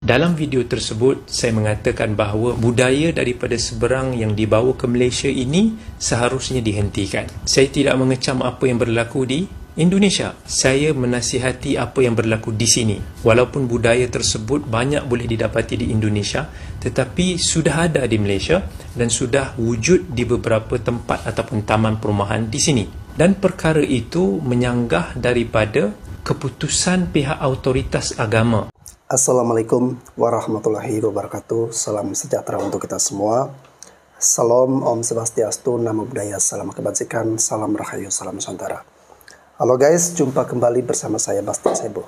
Dalam video tersebut, saya mengatakan bahawa budaya daripada seberang yang dibawa ke Malaysia ini seharusnya dihentikan. Saya tidak mengecam apa yang berlaku di Indonesia. Saya menasihati apa yang berlaku di sini. Walaupun budaya tersebut banyak boleh didapati di Indonesia, tetapi sudah ada di Malaysia dan sudah wujud di beberapa tempat ataupun taman perumahan di sini. Dan perkara itu menyanggah daripada keputusan pihak autoritas agama. Assalamualaikum warahmatullahi wabarakatuh. Salam sejahtera untuk kita semua. Salam Om Swastiastu, Namo Buddhaya, salam kebajikan, salam rahayu, salam nusantara. Halo guys, jumpa kembali bersama saya Basti Sebo.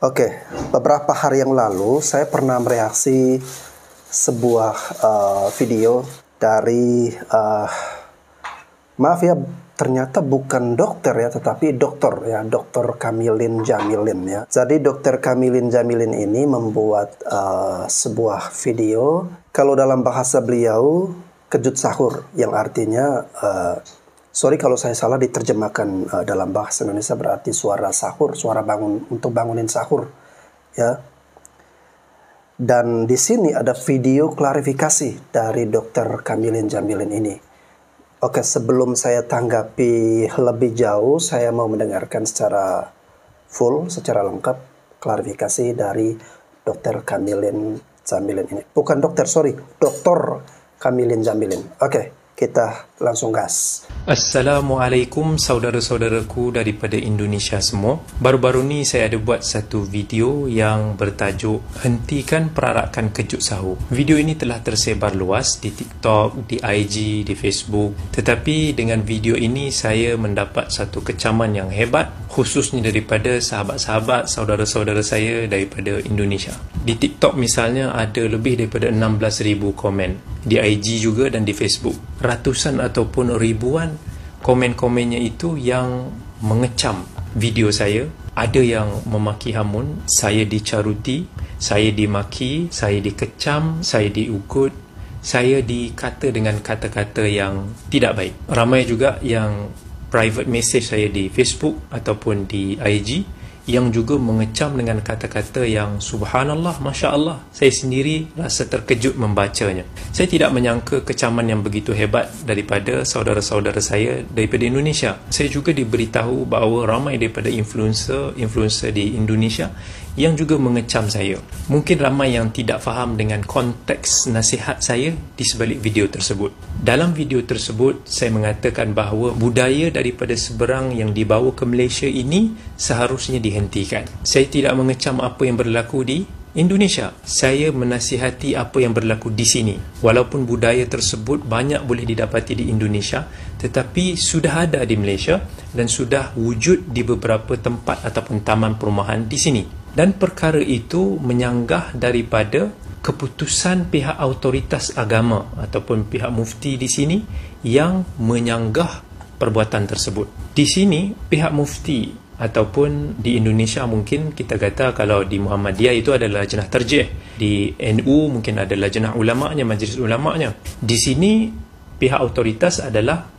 Oke, beberapa hari yang lalu saya pernah mereaksi sebuah video dari maaf ya, ternyata bukan dokter ya, tetapi dokter ya, Dr. Kamilin Jamilin ya. Jadi Dr. Kamilin Jamilin ini membuat sebuah video, kalau dalam bahasa beliau kejut sahur, yang artinya sorry kalau saya salah diterjemahkan dalam bahasa Indonesia, berarti suara sahur, suara bangun untuk bangunin sahur ya. Dan di sini ada video klarifikasi dari Dr. Kamilin Jamilin ini. Oke, sebelum saya tanggapi lebih jauh, saya mau mendengarkan secara full, secara lengkap klarifikasi dari Dr. Kamilin Jamilin ini. Bukan dokter, sorry, Dr. Kamilin Jamilin. Oke, kita langsung gas. Assalamualaikum saudara-saudaraku daripada Indonesia semua. Baru-baru ni saya ada buat satu video yang bertajuk Hentikan Perarakan Kejut Sahur. Video ini telah tersebar luas di TikTok, di IG, di Facebook. Tetapi dengan video ini saya mendapat satu kecaman yang hebat, khususnya daripada sahabat-sahabat, saudara-saudara saya daripada Indonesia. Di TikTok misalnya ada lebih daripada 16,000 komen. Di IG juga dan di Facebook. Ratusan ataupun ribuan komen-komennya itu yang mengecam video saya. Ada yang memaki hamun, saya dicaruti, saya dimaki, saya dikecam, saya diugut, saya dikata dengan kata-kata yang tidak baik. Ramai juga yang private message saya di Facebook ataupun di IG yang juga mengecam dengan kata-kata yang subhanallah, masya Allah. Saya sendiri rasa terkejut membacanya. Saya tidak menyangka kecaman yang begitu hebat daripada saudara-saudara saya daripada Indonesia. Saya juga diberitahu bahawa ramai daripada influencer di Indonesia yang juga mengecam saya. Mungkin ramai yang tidak faham dengan konteks nasihat saya di sebalik video tersebut. Dalam video tersebut, saya mengatakan bahawa budaya daripada seberang yang dibawa ke Malaysia ini seharusnya dihentikan. Saya tidak mengecam apa yang berlaku di Indonesia. Saya menasihati apa yang berlaku di sini. Walaupun budaya tersebut banyak boleh didapati di Indonesia, tetapi sudah ada di Malaysia dan sudah wujud di beberapa tempat ataupun taman perumahan di sini. Dan perkara itu menyanggah daripada keputusan pihak autoritas agama ataupun pihak mufti di sini yang menyanggah perbuatan tersebut. Di sini pihak mufti ataupun di Indonesia mungkin kita kata kalau di Muhammadiyah itu adalah lajnah tarjih, di NU mungkin ada lajnah ulama'nya, majlis ulama'nya. Di sini pihak autoritas adalah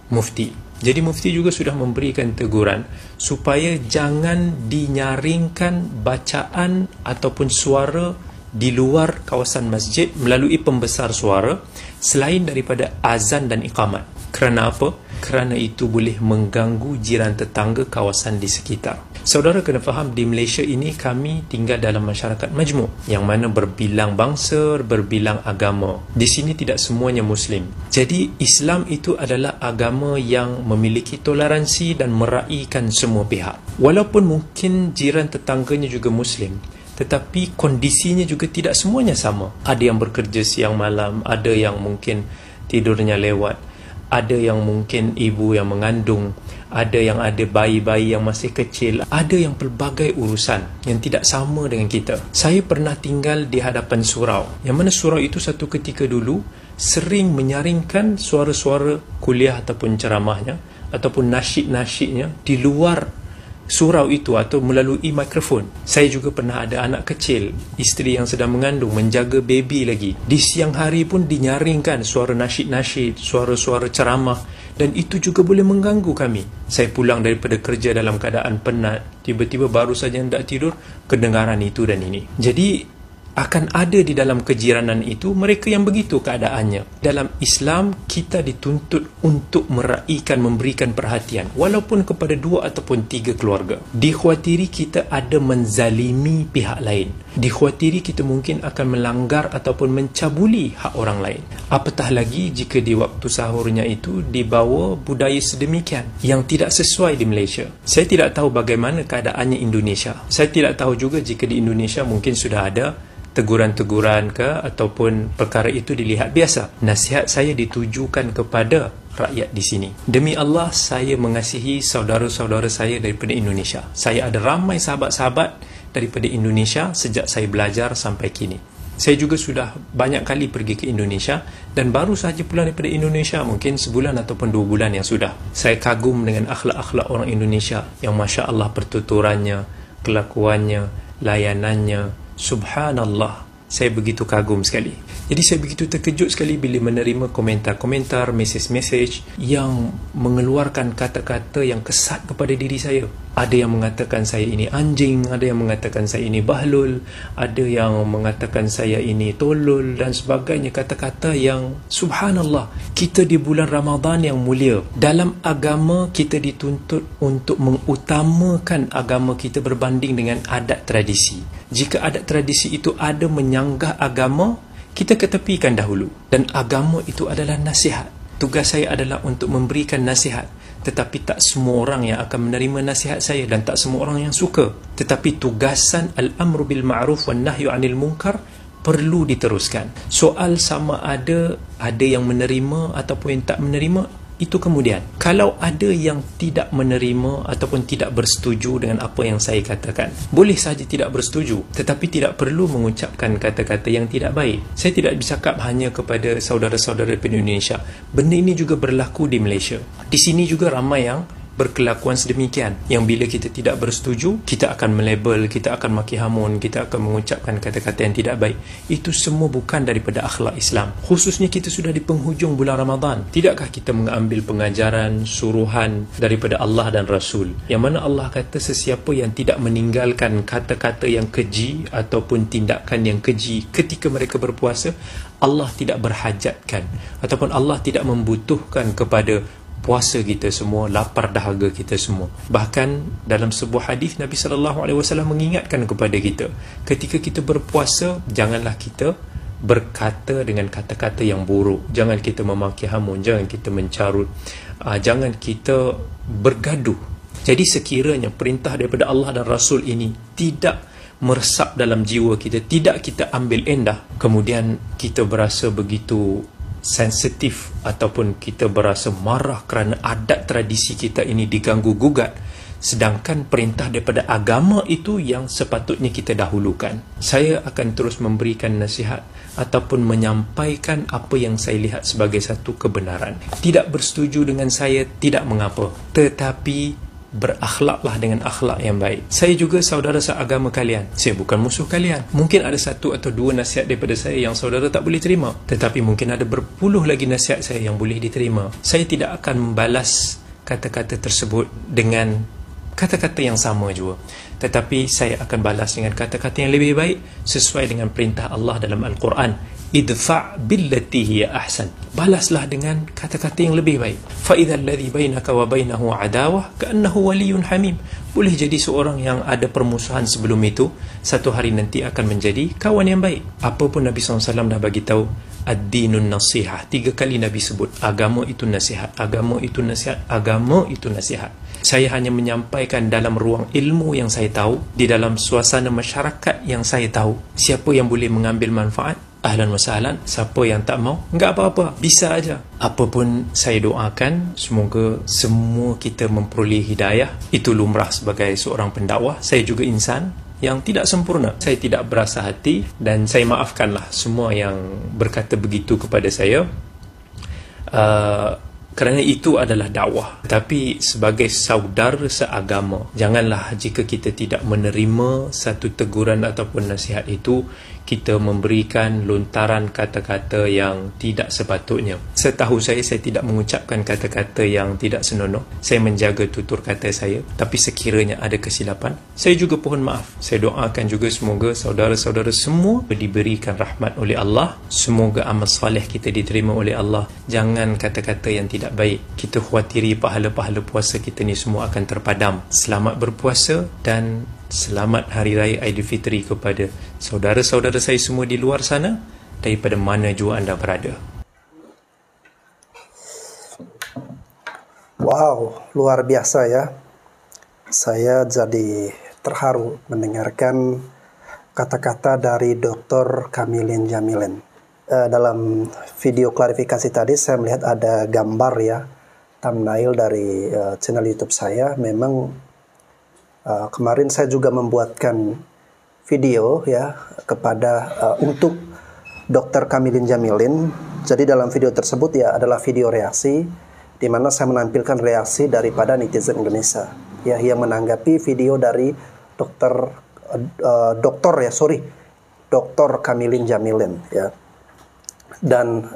mufti. Jadi mufti juga sudah memberikan teguran supaya jangan dinyaringkan bacaan ataupun suara di luar kawasan masjid melalui pembesar suara selain daripada azan dan iqamat. Kerana apa? Kerana itu boleh mengganggu jiran tetangga kawasan di sekitar. Saudara kena faham, di Malaysia ini kami tinggal dalam masyarakat majmuk yang mana berbilang bangsa, berbilang agama. Di sini tidak semuanya Muslim. Jadi Islam itu adalah agama yang memiliki toleransi dan meraihkan semua pihak. Walaupun mungkin jiran tetangganya juga Muslim, tetapi kondisinya juga tidak semuanya sama. Ada yang bekerja siang malam, ada yang mungkin tidurnya lewat, ada yang mungkin ibu yang mengandung, ada yang ada bayi-bayi yang masih kecil, ada yang pelbagai urusan yang tidak sama dengan kita. Saya pernah tinggal di hadapan surau, yang mana surau itu satu ketika dulu sering menyaringkan suara-suara kuliah ataupun ceramahnya ataupun nasyid-nasyidnya di luar surau itu atau melalui mikrofon. Saya juga pernah ada anak kecil, isteri yang sedang mengandung, menjaga baby lagi. Di siang hari pun dinyaringkan suara nasyid-nasyid, suara-suara ceramah, dan itu juga boleh mengganggu kami. Saya pulang daripada kerja dalam keadaan penat, tiba-tiba baru saja hendak tidur, kedengaran itu dan ini. Jadi akan ada di dalam kejiranan itu mereka yang begitu keadaannya. Dalam Islam, kita dituntut untuk meraihkan, memberikan perhatian walaupun kepada 2 ataupun 3 keluarga. Dikhawatiri kita ada menzalimi pihak lain, dikhawatiri kita mungkin akan melanggar ataupun mencabuli hak orang lain. Apatah lagi jika di waktu sahurnya itu dibawa budaya sedemikian yang tidak sesuai di Malaysia. Saya tidak tahu bagaimana keadaannya Indonesia. Saya tidak tahu juga jika di Indonesia mungkin sudah ada teguran-teguran ke ataupun perkara itu dilihat biasa. Nasihat saya ditujukan kepada rakyat di sini. Demi Allah, saya mengasihi saudara-saudara saya daripada Indonesia. Saya ada ramai sahabat-sahabat daripada Indonesia sejak saya belajar sampai kini. Saya juga sudah banyak kali pergi ke Indonesia dan baru sahaja pulang daripada Indonesia mungkin sebulan ataupun 2 bulan yang sudah. Saya kagum dengan akhlak-akhlak orang Indonesia yang Masya Allah pertuturannya, kelakuannya, layanannya. Subhanallah, saya begitu kagum sekali. Jadi saya begitu terkejut sekali bila menerima komentar-komentar, mesej-mesej yang mengeluarkan kata-kata yang kesat kepada diri saya. Ada yang mengatakan saya ini anjing, ada yang mengatakan saya ini bahlul, ada yang mengatakan saya ini tolol dan sebagainya. Kata-kata yang subhanallah. Kita di bulan Ramadan yang mulia, dalam agama kita dituntut untuk mengutamakan agama kita berbanding dengan adat tradisi. Jika adat tradisi itu ada menyanggah agama, kita ketepikan dahulu. Dan agama itu adalah nasihat. Tugas saya adalah untuk memberikan nasihat. Tetapi tak semua orang yang akan menerima nasihat saya dan tak semua orang yang suka. Tetapi tugasan al-amru bil ma'ruf wan nahyu 'anil munkar perlu diteruskan. Soal sama ada yang menerima ataupun yang tak menerima, itu kemudian. Kalau ada yang tidak menerima ataupun tidak bersetuju dengan apa yang saya katakan, boleh saja tidak bersetuju, tetapi tidak perlu mengucapkan kata-kata yang tidak baik. Saya tidak bercakap hanya kepada saudara-saudara di Indonesia. Benda ini juga berlaku di Malaysia. Di sini juga ramai yang berkelakuan sedemikian, yang bila kita tidak bersetuju, kita akan melabel, kita akan maki hamun, kita akan mengucapkan kata-kata yang tidak baik. Itu semua bukan daripada akhlak Islam. Khususnya kita sudah di penghujung bulan Ramadan. Tidakkah kita mengambil pengajaran, suruhan daripada Allah dan Rasul, yang mana Allah kata sesiapa yang tidak meninggalkan kata-kata yang keji ataupun tindakan yang keji ketika mereka berpuasa, Allah tidak berhajatkan ataupun Allah tidak membutuhkan kepada puasa kita semua, lapar dahaga kita semua. Bahkan dalam sebuah hadis Nabi SAW mengingatkan kepada kita, ketika kita berpuasa, janganlah kita berkata dengan kata-kata yang buruk, jangan kita memaki hamun, jangan kita mencarut, jangan kita bergaduh. Jadi sekiranya perintah daripada Allah dan Rasul ini tidak meresap dalam jiwa kita, tidak kita ambil endah, kemudian kita berasa begitu sensitif ataupun kita berasa marah kerana adat tradisi kita ini diganggu gugat, sedangkan perintah daripada agama itu yang sepatutnya kita dahulukan. Saya akan terus memberikan nasihat ataupun menyampaikan apa yang saya lihat sebagai satu kebenaran. Tidak bersetuju dengan saya tidak mengapa, tetapi berakhlaklah dengan akhlak yang baik. Saya juga saudara seagama kalian, saya bukan musuh kalian. Mungkin ada 1 atau 2 nasihat daripada saya yang saudara tak boleh terima, tetapi mungkin ada berpuluh lagi nasihat saya yang boleh diterima. Saya tidak akan membalas kata-kata tersebut dengan kata-kata yang sama juga, tetapi saya akan balas dengan kata-kata yang lebih baik sesuai dengan perintah Allah dalam Al-Quran. Idfa' billati hiya ahsan. Balaslah dengan kata-kata yang lebih baik. Fa idzal ladzi bainaka wa bainahu adawah ka'annahu waliyyun hamim. Boleh jadi seorang yang ada permusuhan sebelum itu, satu hari nanti akan menjadi kawan yang baik. Apa pun Nabi SAW dah bagi tahu, ad-dinun nasihah. 3 kali Nabi sebut agama itu nasihat, agama itu nasihat, agama itu nasihat. Saya hanya menyampaikan dalam ruang ilmu yang saya tahu, di dalam suasana masyarakat yang saya tahu. Siapa yang boleh mengambil manfaat, ahlan wa sahlan. Siapa yang tak mau, enggak apa-apa, bisa aja. Apapun saya doakan, semoga semua kita memperoleh hidayah. Itu lumrah sebagai seorang pendakwah. Saya juga insan yang tidak sempurna. Saya tidak berasa hati dan saya maafkanlah semua yang berkata begitu kepada saya. Kerana itu adalah dakwah. Tapi sebagai saudara seagama, janganlah jika kita tidak menerima satu teguran ataupun nasihat itu, kita memberikan lontaran kata-kata yang tidak sepatutnya. Setahu saya tidak mengucapkan kata-kata yang tidak senonoh. Saya menjaga tutur kata saya. Tapi sekiranya ada kesilapan, saya juga pohon maaf. Saya doakan juga semoga saudara-saudara semua diberikan rahmat oleh Allah. Semoga amal soleh kita diterima oleh Allah. Jangan kata-kata yang tidak baik. Kita khawatiri pahala-pahala puasa kita ni semua akan terpadam. Selamat berpuasa dan selamat Hari Raya Aidilfitri kepada saudara-saudara saya semua di luar sana, daripada mana jua anda berada. Wow, luar biasa ya. Saya jadi terharu mendengarkan kata-kata dari Dr. Kamilin Jamilin. Dalam video klarifikasi tadi saya melihat ada gambar ya, thumbnail dari channel YouTube saya. Memang kemarin saya juga membuatkan video ya kepada untuk Dr. Kamilin Jamilin. Jadi dalam video tersebut ya adalah video reaksi di mana saya menampilkan reaksi daripada netizen Indonesia ya yang menanggapi video dari Dr. Kamilin Jamilin ya. Dan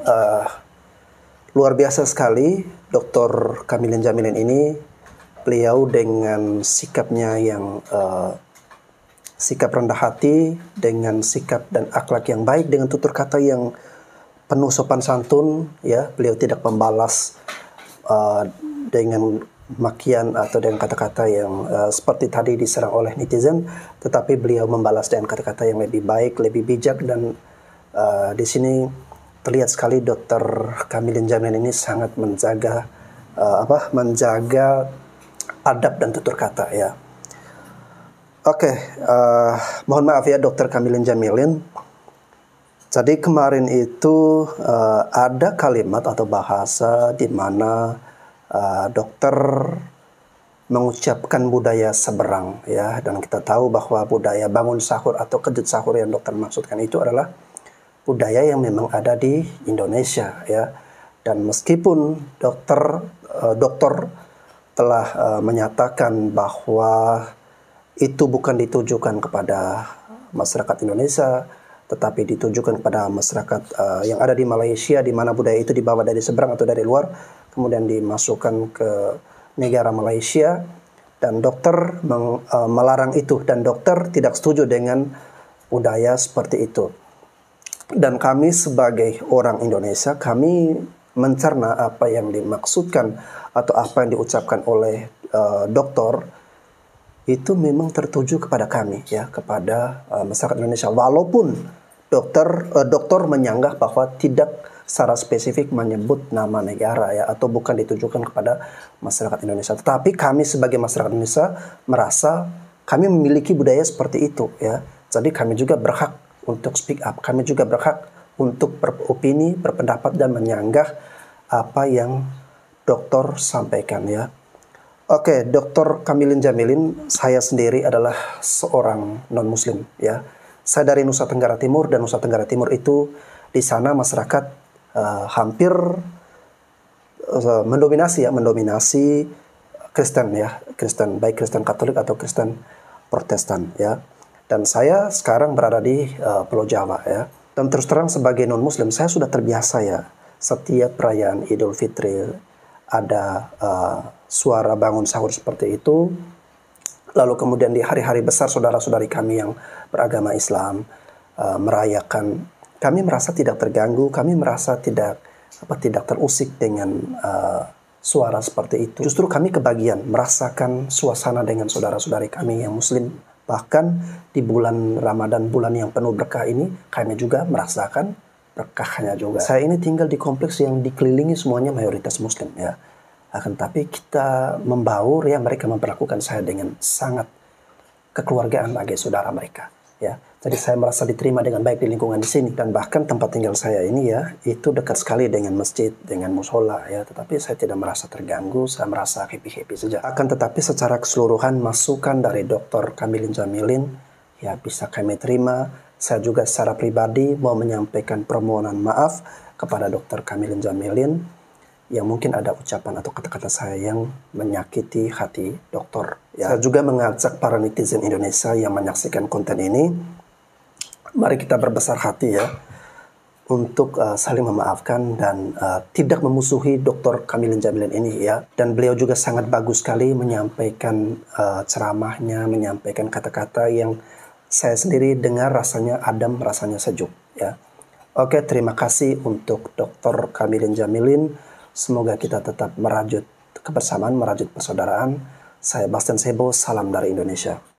luar biasa sekali Dr. Kamilin Jamilin ini. Beliau dengan sikapnya yang sikap rendah hati, dengan sikap dan akhlak yang baik, dengan tutur kata yang penuh sopan santun, ya beliau tidak membalas dengan makian atau dengan kata-kata yang seperti tadi diserang oleh netizen, tetapi beliau membalas dengan kata-kata yang lebih baik, lebih bijak. Dan di sini terlihat sekali Dr. Kamilin Jamilin ini sangat menjaga adab dan tutur kata ya. Oke, mohon maaf ya Dr. Kamilin Jamilin. Jadi kemarin itu ada kalimat atau bahasa di mana dokter mengucapkan budaya seberang ya, dan kita tahu bahwa budaya bangun sahur atau kejut sahur yang dokter maksudkan itu adalah budaya yang memang ada di Indonesia ya. Dan meskipun dokter telah menyatakan bahwa itu bukan ditujukan kepada masyarakat Indonesia, tetapi ditujukan kepada masyarakat yang ada di Malaysia, di mana budaya itu dibawa dari seberang atau dari luar, kemudian dimasukkan ke negara Malaysia, dan dokter melarang itu, dan dokter tidak setuju dengan budaya seperti itu. Dan kami sebagai orang Indonesia, kami mencerna apa yang dimaksudkan atau apa yang diucapkan oleh dokter itu memang tertuju kepada kami ya, kepada masyarakat Indonesia. Walaupun dokter menyanggah bahwa tidak secara spesifik menyebut nama negara ya, atau bukan ditujukan kepada masyarakat Indonesia. Tetapi kami sebagai masyarakat Indonesia merasa kami memiliki budaya seperti itu ya. Jadi kami juga berhak untuk speak up. Kami juga berhak untuk beropini, berpendapat, dan menyanggah apa yang dokter sampaikan ya. Oke, Dr. Kamilin Jamilin, saya sendiri adalah seorang non-muslim ya. Saya dari Nusa Tenggara Timur, dan Nusa Tenggara Timur itu di sana masyarakat hampir mendominasi Kristen ya, Kristen, baik Kristen Katolik atau Kristen Protestan ya. Dan saya sekarang berada di Pulau Jawa ya. Dan terus terang sebagai non-muslim saya sudah terbiasa ya, setiap perayaan Idul Fitri ada suara bangun sahur seperti itu. Lalu kemudian di hari-hari besar saudara-saudari kami yang beragama Islam merayakan, kami merasa tidak terganggu, kami merasa tidak terusik dengan suara seperti itu. Justru kami kebagian merasakan suasana dengan saudara-saudari kami yang muslim. Bahkan di bulan Ramadan, bulan yang penuh berkah ini, kami juga merasakan berkahnya juga. Saya ini tinggal di kompleks yang dikelilingi semuanya mayoritas muslim ya. Akan tapi kita membaur ya, mereka memperlakukan saya dengan sangat kekeluargaan sebagai saudara mereka ya. Jadi saya merasa diterima dengan baik di lingkungan di sini, dan bahkan tempat tinggal saya ini ya itu dekat sekali dengan masjid, dengan musola ya. Tetapi saya tidak merasa terganggu, saya merasa happy-happy saja. Akan tetapi secara keseluruhan masukan dari Dr. Kamilin Jamilin ya bisa kami terima. Saya juga secara pribadi mau menyampaikan permohonan maaf kepada Dr. Kamilin Jamilin yang mungkin ada ucapan atau kata-kata saya yang menyakiti hati dokter ya. Saya juga mengajak para netizen Indonesia yang menyaksikan konten ini Mari kita berbesar hati ya untuk saling memaafkan dan tidak memusuhi Dr. Kamilin Jamilin ini ya. Dan beliau juga sangat bagus sekali menyampaikan ceramahnya, menyampaikan kata-kata yang saya sendiri dengar rasanya adem, rasanya sejuk ya. Oke, terima kasih untuk Dr. Kamilin Jamilin. Semoga kita tetap merajut kebersamaan, merajut persaudaraan. Saya Bastian Sebo, salam dari Indonesia.